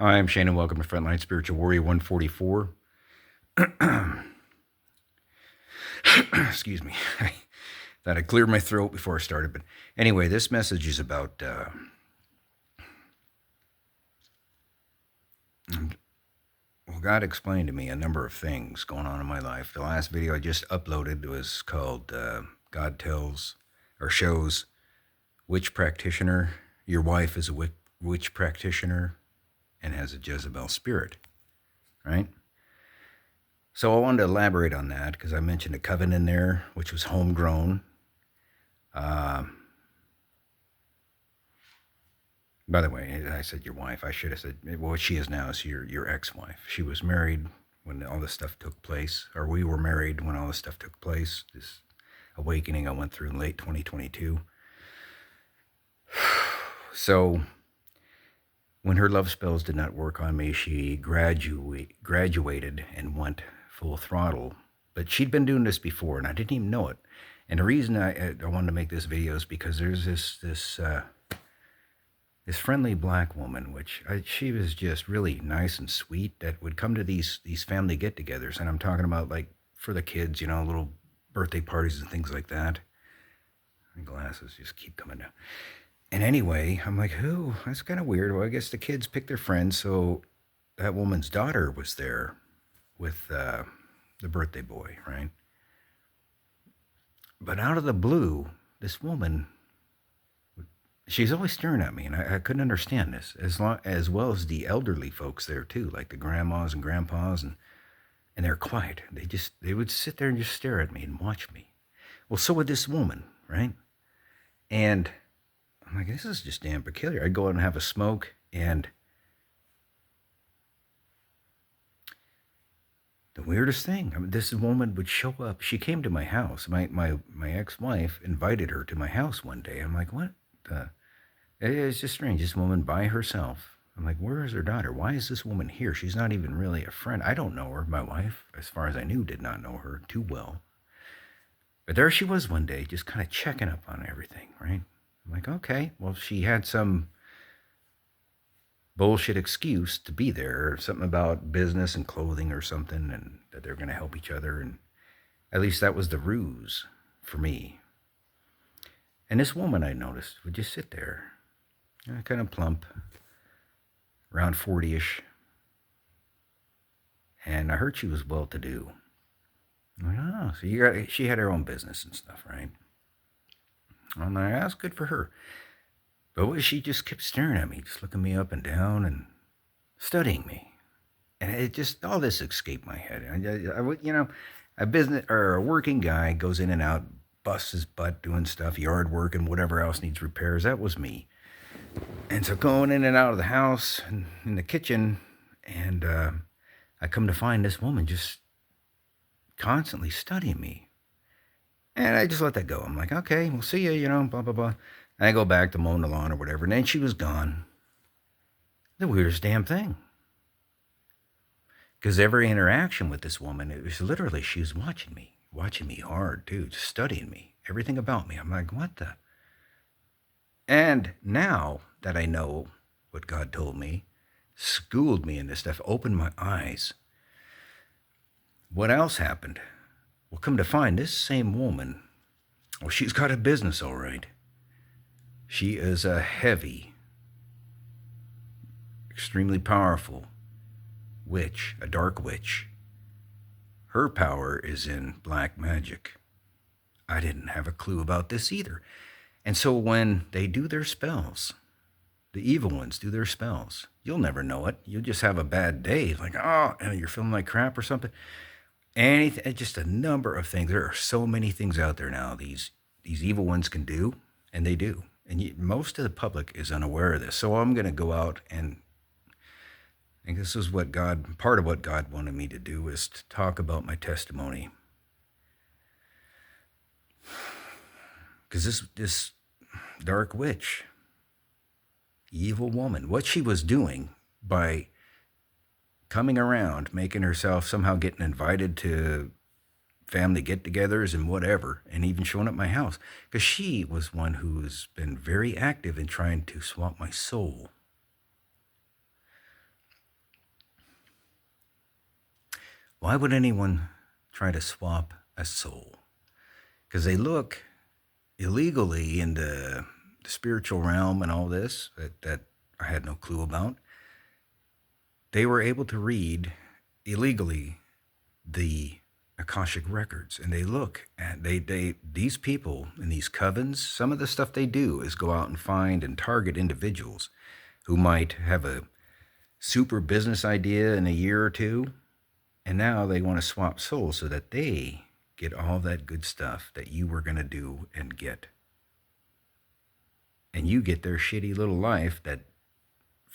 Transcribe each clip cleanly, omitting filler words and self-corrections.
Hi, I'm Shane, and welcome to Frontline Spiritual Warrior 144. Excuse me. I thought I cleared my throat before I started. But anyway, this message is about, God explained to me a number of things going on in my life. The last video I just uploaded was called God Tells or Shows Which Practitioner Your Wife is a Witch Practitioner and has a Jezebel spirit, right? So I wanted to elaborate on that because I mentioned a coven in there, which was homegrown. By the way, I said your wife. I should have said, well, what she is now is your ex-wife. She was married when all this stuff took place, or we were married when all this stuff took place. This awakening I went through in late 2022. So when her love spells did not work on me, she graduated and went full throttle. But she'd been doing this before, and I didn't even know it. And the reason I wanted to make this video is because there's this friendly black woman, she was just really nice and sweet, that would come to these family get-togethers. And I'm talking about like for the kids, little birthday parties and things like that. My glasses just keep coming down. And anyway, I'm like, who? That's kind of weird. Well, I guess the kids picked their friends. So that woman's daughter was there with the birthday boy, right? But out of the blue, this woman, she's always staring at me, and I couldn't understand this, as well as the elderly folks there too, like the grandmas and grandpas, and they're quiet. They would sit there and just stare at me and watch me. Well, so would this woman, right? And I'm like, this is just damn peculiar. I'd go out and have a smoke, and the weirdest thing, this woman would show up. She came to my house. My ex-wife invited her to my house one day. I'm like, what the? It's just strange. This woman by herself. I'm like, where is her daughter? Why is this woman here? She's not even really a friend. I don't know her. My wife, as far as I knew, did not know her too well. But there she was one day, just kind of checking up on everything, right? I'm like, okay, well, she had some bullshit excuse to be there, something about business and clothing or something, and that they're going to help each other. And at least that was the ruse for me. And this woman, I noticed, would just sit there, kind of plump, around 40-ish. And I heard she was well-to-do. I'm like, oh, so she had her own business and stuff, right? I'm like, that's good for her. But she just kept staring at me, just looking me up and down and studying me. And it just, all this escaped my head. A business or a working guy goes in and out, busts his butt doing stuff, yard work and whatever else needs repairs. That was me. And so going in and out of the house and in the kitchen, and I come to find this woman just constantly studying me. And I just let that go. I'm like, okay, we'll see you, blah, blah, blah. And I go back to mowing the lawn or whatever, and then she was gone. The weirdest damn thing. Because every interaction with this woman, it was literally, she was watching me hard too, just studying me, everything about me. I'm like, what the? And now that I know what God told me, schooled me in this stuff, opened my eyes, what else happened? Well, come to find, this same woman, well, she's got a business, all right. She is a heavy, extremely powerful witch, a dark witch. Her power is in black magic. I didn't have a clue about this either. And so when they do their spells, the evil ones do their spells, you'll never know it. You'll just have a bad day, like, oh, and you're feeling like crap or something. Anything, just a number of things. There are so many things out there now these evil ones can do, and they do. And most of the public is unaware of this. So I'm going to go out and this is part of what God wanted me to do, is to talk about my testimony. Because this dark witch, evil woman, what she was doing by coming around, making herself somehow getting invited to family get-togethers and whatever, and even showing up at my house, because she was one who's been very active in trying to swap my soul. Why would anyone try to swap a soul? Because they look illegally in the spiritual realm and all this that I had no clue about. They were able to read illegally the Akashic records, and they look at these people in these covens. Some of the stuff they do is go out and find and target individuals who might have a super business idea in a year or two, and now they want to swap souls so that they get all that good stuff that you were going to do and get. And you get their shitty little life that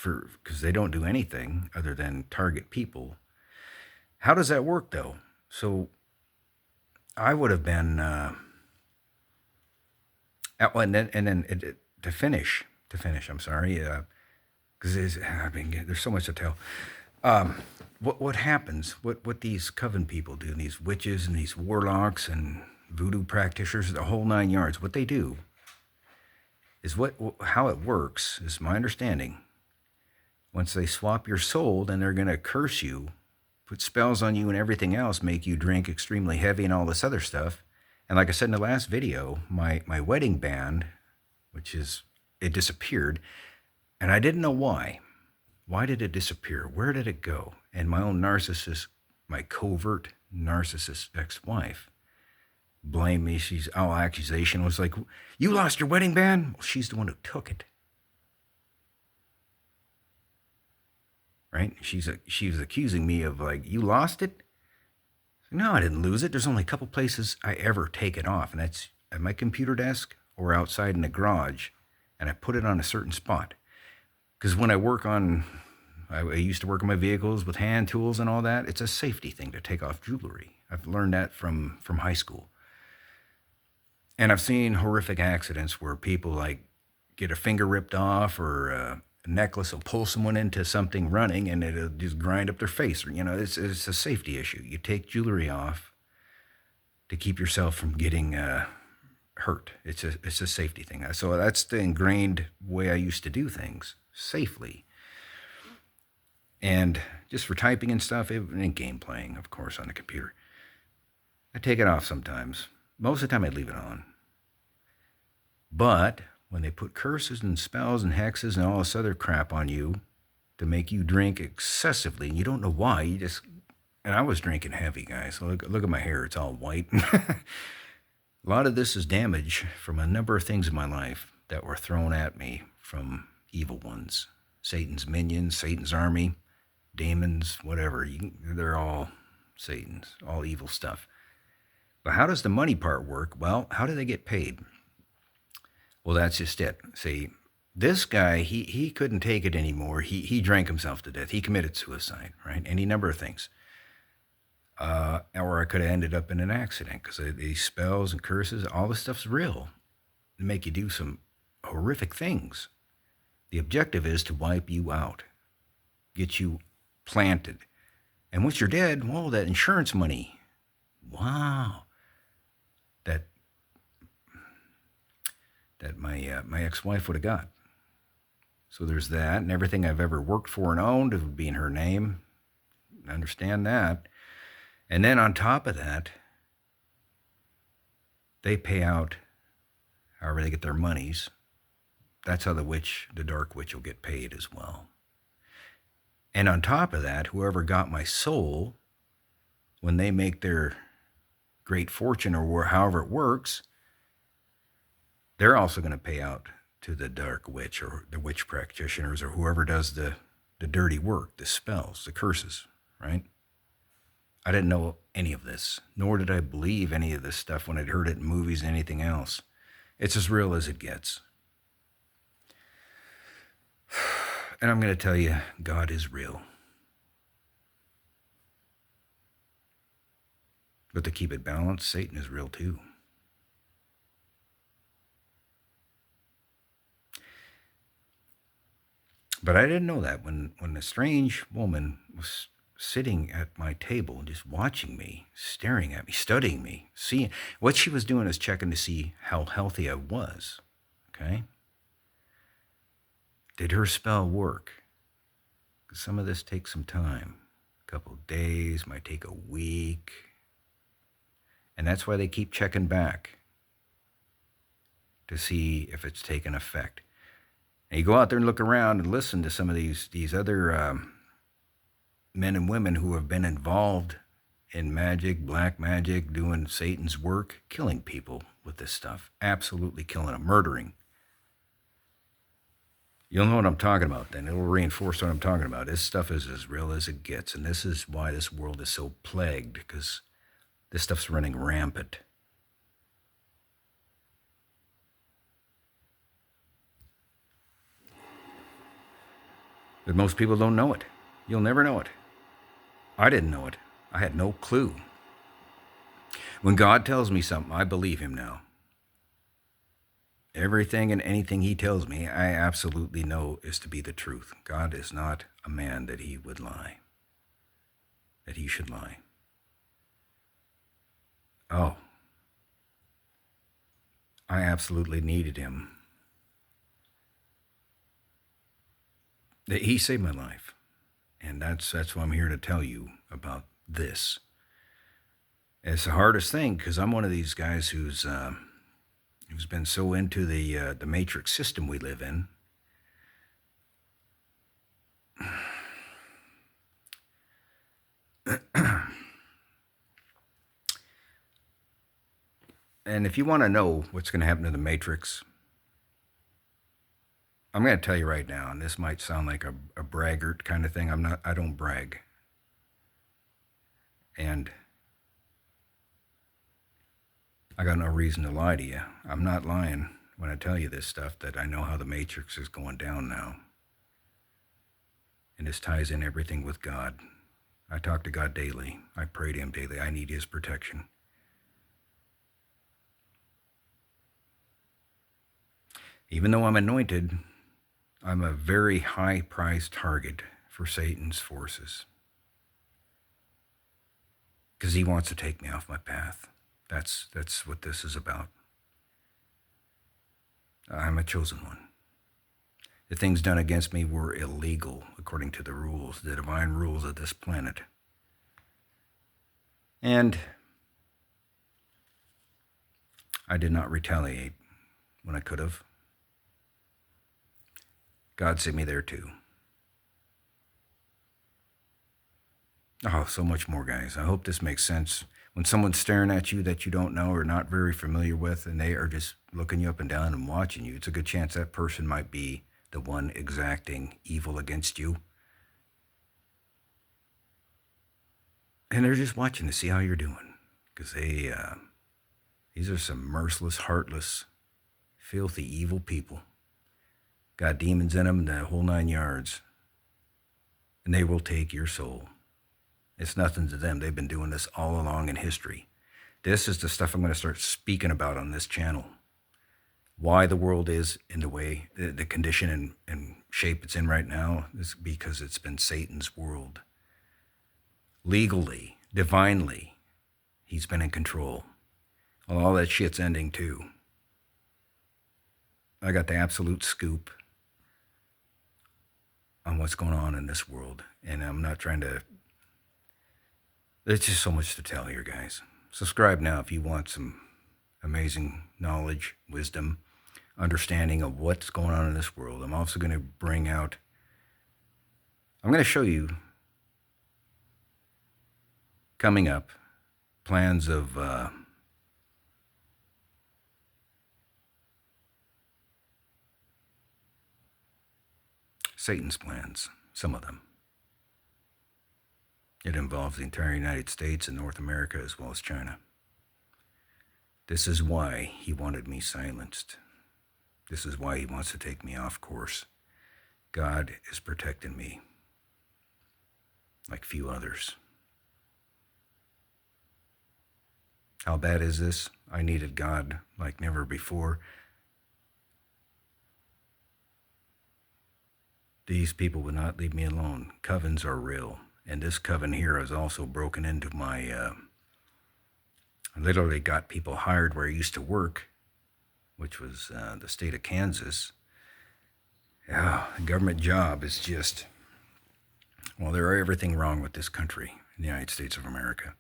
because they don't do anything other than target people. How does that work though? So I would have been, to finish, I'm sorry, because there's so much to tell. What happens? What these coven people do, and these witches and these warlocks and voodoo practitioners, the whole 9 yards. What they do is how it works is my understanding. Once they swap your soul, then they're going to curse you, put spells on you and everything else, make you drink extremely heavy and all this other stuff. And like I said in the last video, my wedding band, it disappeared, and I didn't know why. Why did it disappear? Where did it go? And my own narcissist, my covert narcissist ex-wife, blamed me. Accusation was like, you lost your wedding band? Well, she's the one who took it. Right? She was accusing me of like, you lost it? No, I didn't lose it. There's only a couple places I ever take it off, and that's at my computer desk or outside in the garage, and I put it on a certain spot. Because when I used to work on my vehicles with hand tools and all that, it's a safety thing to take off jewelry. I've learned that from high school. And I've seen horrific accidents where people like get a finger ripped off, or a necklace will pull someone into something running and it'll just grind up their face. Or, it's a safety issue. You take jewelry off to keep yourself from getting hurt. It's a safety thing. So that's the ingrained way I used to do things, safely. And just for typing and stuff, and game playing, of course, on the computer, I take it off sometimes. Most of the time I leave it on. But when they put curses and spells and hexes and all this other crap on you to make you drink excessively, and you don't know why, and I was drinking heavy, guys. Look at my hair, it's all white. A lot of this is damage from a number of things in my life that were thrown at me from evil ones. Satan's minions, Satan's army, demons, whatever. They're all Satan's, all evil stuff. But how does the money part work? Well, how do they get paid? Well, that's just it. See, this guy, he couldn't take it anymore. He drank himself to death. He committed suicide, right? Any number of things. Or I could have ended up in an accident, because these spells and curses, all this stuff's real. They make you do some horrific things. The objective is to wipe you out, get you planted. And once you're dead, well, that insurance money, wow, that my ex-wife would have got. So there's that, and everything I've ever worked for and owned would be in her name. I understand that. And then on top of that, they pay out however they get their monies. That's how the dark witch will get paid as well. And on top of that, whoever got my soul, when they make their great fortune, or however it works, they're also going to pay out to the dark witch or the witch practitioners or whoever does the dirty work, the spells, the curses, right? I didn't know any of this, nor did I believe any of this stuff when I'd heard it in movies and anything else. It's as real as it gets. And I'm going to tell you, God is real. But to keep it balanced, Satan is real too. But I didn't know that when a strange woman was sitting at my table and just watching me, staring at me, studying me, seeing what she was doing is checking to see how healthy I was. Okay? Did her spell work? Because some of this takes some time. couple of days, might take a week. And that's why they keep checking back to see if it's taken effect. And you go out there and look around and listen to some of these other men and women who have been involved in magic, black magic, doing Satan's work, killing people with this stuff, absolutely killing them, murdering. You'll know what I'm talking about then. It'll reinforce what I'm talking about. This stuff is as real as it gets, and this is why this world is so plagued, because this stuff's running rampant. But most people don't know it. You'll never know it. I didn't know it. I had no clue. When God tells me something, I believe him now. Everything and anything he tells me, I absolutely know is to be the truth. God is not a man that he would lie, that he should lie. Oh, I absolutely needed him. He saved my life. And that's why I'm here to tell you about this. It's the hardest thing, because I'm one of these guys who's been so into the matrix system we live in. And if you want to know what's going to happen to the matrix, I'm going to tell you right now, and this might sound like a braggart kind of thing. I don't brag. And I got no reason to lie to you. I'm not lying when I tell you this stuff, that I know how the matrix is going down now. And this ties in everything with God. I talk to God daily. I pray to him daily. I need his protection. Even though I'm anointed, I'm a very high-priced target for Satan's forces, because he wants to take me off my path. That's what this is about. I'm a chosen one. The things done against me were illegal according to the rules, the divine rules of this planet. And I did not retaliate when I could have. God sent me there too. Oh, so much more, guys. I hope this makes sense. When someone's staring at you that you don't know or not very familiar with, and they are just looking you up and down and watching you, it's a good chance that person might be the one exacting evil against you. And they're just watching to see how you're doing, because these are some merciless, heartless, filthy, evil people. Got demons in them, the whole 9 yards. And they will take your soul. It's nothing to them. They've been doing this all along in history. This is the stuff I'm going to start speaking about on this channel. Why the world is in the way, the condition and shape it's in right now is because it's been Satan's world. Legally, divinely, he's been in control. Well, all that shit's ending too. I got the absolute scoop on what's going on in this world. And I'm not trying to... There's just so much to tell here, guys. Subscribe now if you want some amazing knowledge, wisdom, understanding of what's going on in this world. I'm also going to bring out... I'm going to show you, coming up, plans of... Satan's plans, some of them. It involves the entire United States and North America as well as China. This is why he wanted me silenced. This is why he wants to take me off course. God is protecting me like few others. How bad is this? I needed God like never before. These people would not leave me alone. Covens are real. And this coven here has also broken into my... I literally got people hired where I used to work, which was the state of Kansas. Yeah, a government job is just Well, there are everything wrong with this country, the United States of America.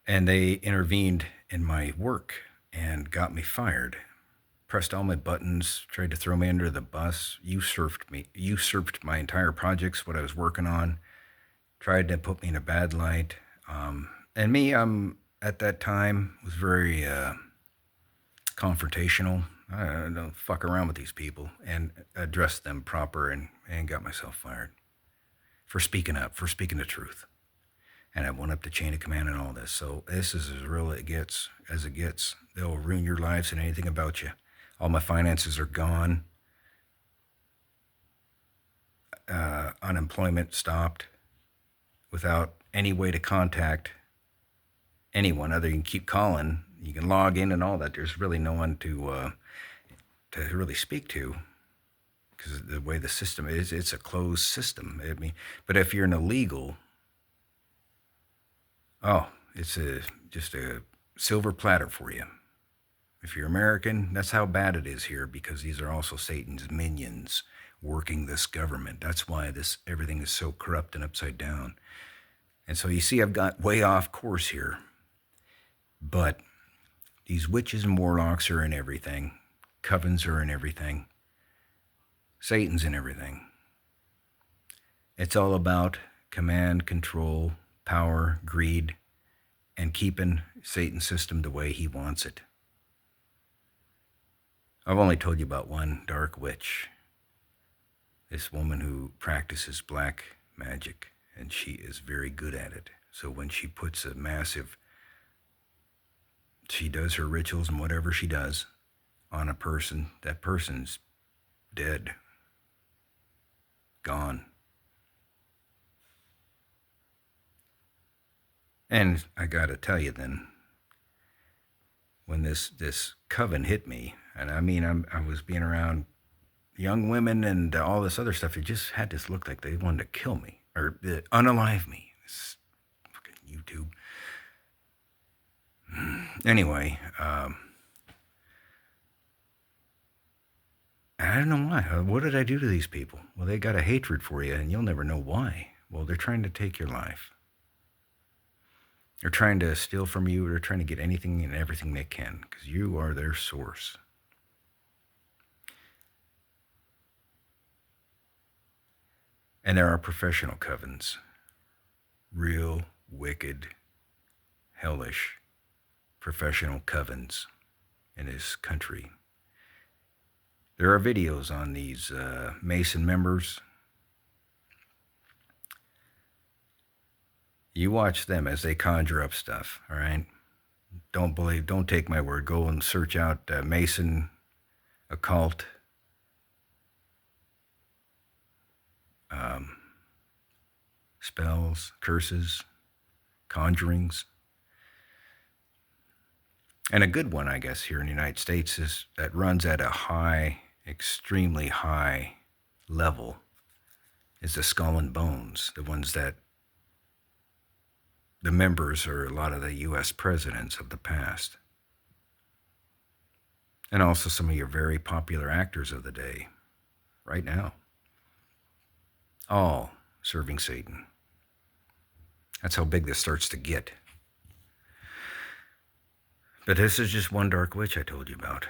And they intervened in my work and got me fired. Pressed all my buttons, tried to throw me under the bus, usurped my entire projects, what I was working on, tried to put me in a bad light. And me, at that time, was very confrontational. I don't fuck around with these people and addressed them proper and got myself fired for speaking up, for speaking the truth. And I went up the chain of command and all this. So this is as real as it gets. They'll ruin your lives and anything about you. All my finances are gone. Unemployment stopped without any way to contact anyone other than keep calling. You can log in and all that. There's really no one to really speak to because the way the system is, it's a closed system. I mean, but if you're an illegal, it's just a silver platter for you. If you're American, that's how bad it is here because these are also Satan's minions working this government. That's why everything is so corrupt and upside down. And so you see, I've got way off course here. But these witches and warlocks are in everything. Covens are in everything. Satan's in everything. It's all about command, control, power, greed, and keeping Satan's system the way he wants it. I've only told you about one dark witch. This woman who practices black magic, and she is very good at it. So when she puts she does her rituals and whatever she does on a person, that person's dead, gone. And I gotta tell you then, when this coven hit me, and I mean, I was being around young women and all this other stuff, it just had this look like they wanted to kill me or unalive me. This fucking YouTube. Anyway, I don't know why. What did I do to these people? Well, they got a hatred for you, and you'll never know why. Well, they're trying to take your life. They're trying to steal from you. They're trying to get anything and everything they can because you are their source. And there are professional covens, real wicked, hellish professional covens in this country. There are videos on these Mason members. You watch them as they conjure up stuff, all right? Don't take my word. Go and search out Mason occult spells, curses, conjurings. And a good one, I guess, here in the United States is that runs at a high, extremely high level is the skull and bones, the ones that the members are a lot of the U.S. presidents of the past. And also some of your very popular actors of the day, right now. All serving Satan. That's how big this starts to get. But this is just one dark witch I told you about.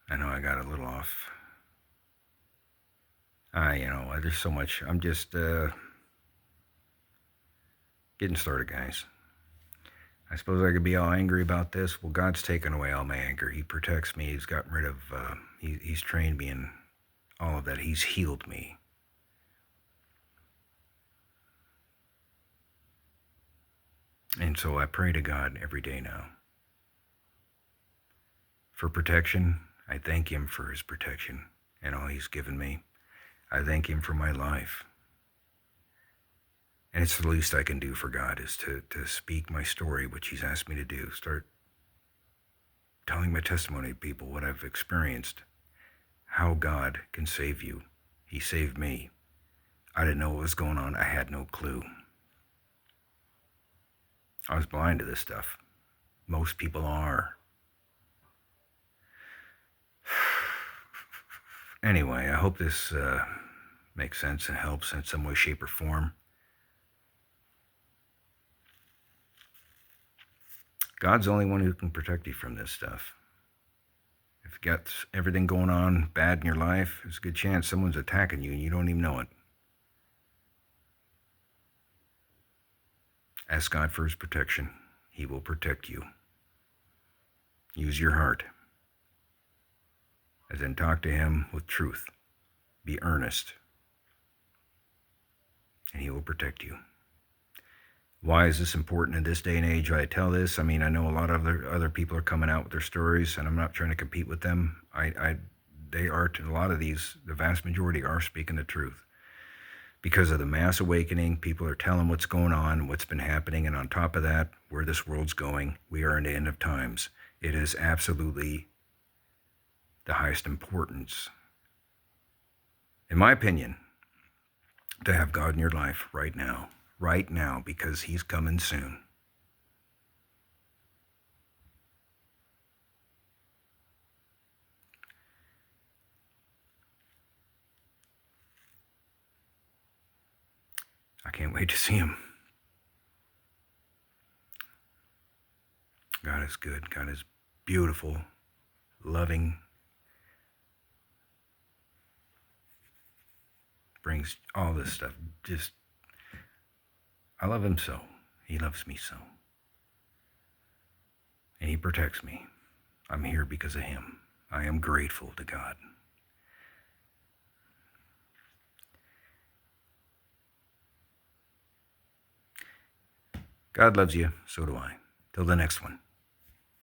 I know I got a little off. There's so much. I'm just getting started, guys. I suppose I could be all angry about this. Well, God's taken away all my anger. He protects me. He's gotten rid of, he's trained me in all of that. He's healed me. And so I pray to God every day now. For protection, I thank him for his protection and all he's given me. I thank him for my life. And it's the least I can do for God is to speak my story, which he's asked me to do. Start telling my testimony to people, what I've experienced, how God can save you. He saved me. I didn't know what was going on. I had no clue. I was blind to this stuff. Most people are. Anyway, I hope this makes sense and helps in some way, shape, or form. God's the only one who can protect you from this stuff. If you got everything going on bad in your life, there's a good chance someone's attacking you and you don't even know it. Ask God for his protection. He will protect you. Use your heart. And then talk to him with truth. Be earnest. And he will protect you. Why is this important in this day and age? I tell this. I mean, I know a lot of other people are coming out with their stories, and I'm not trying to compete with them. They are, a lot of these, the vast majority are speaking the truth. Because of the mass awakening, people are telling what's going on, what's been happening, and on top of that, where this world's going, we are in the end of times. It is absolutely the highest importance, in my opinion, to have God in your life right now, because he's coming soon. I can't wait to see him. God is good. God is beautiful, loving, brings all this stuff. Just, I love him so. He loves me so. And he protects me. I'm here because of him. I am grateful to God. God loves you, so do I. Till the next one.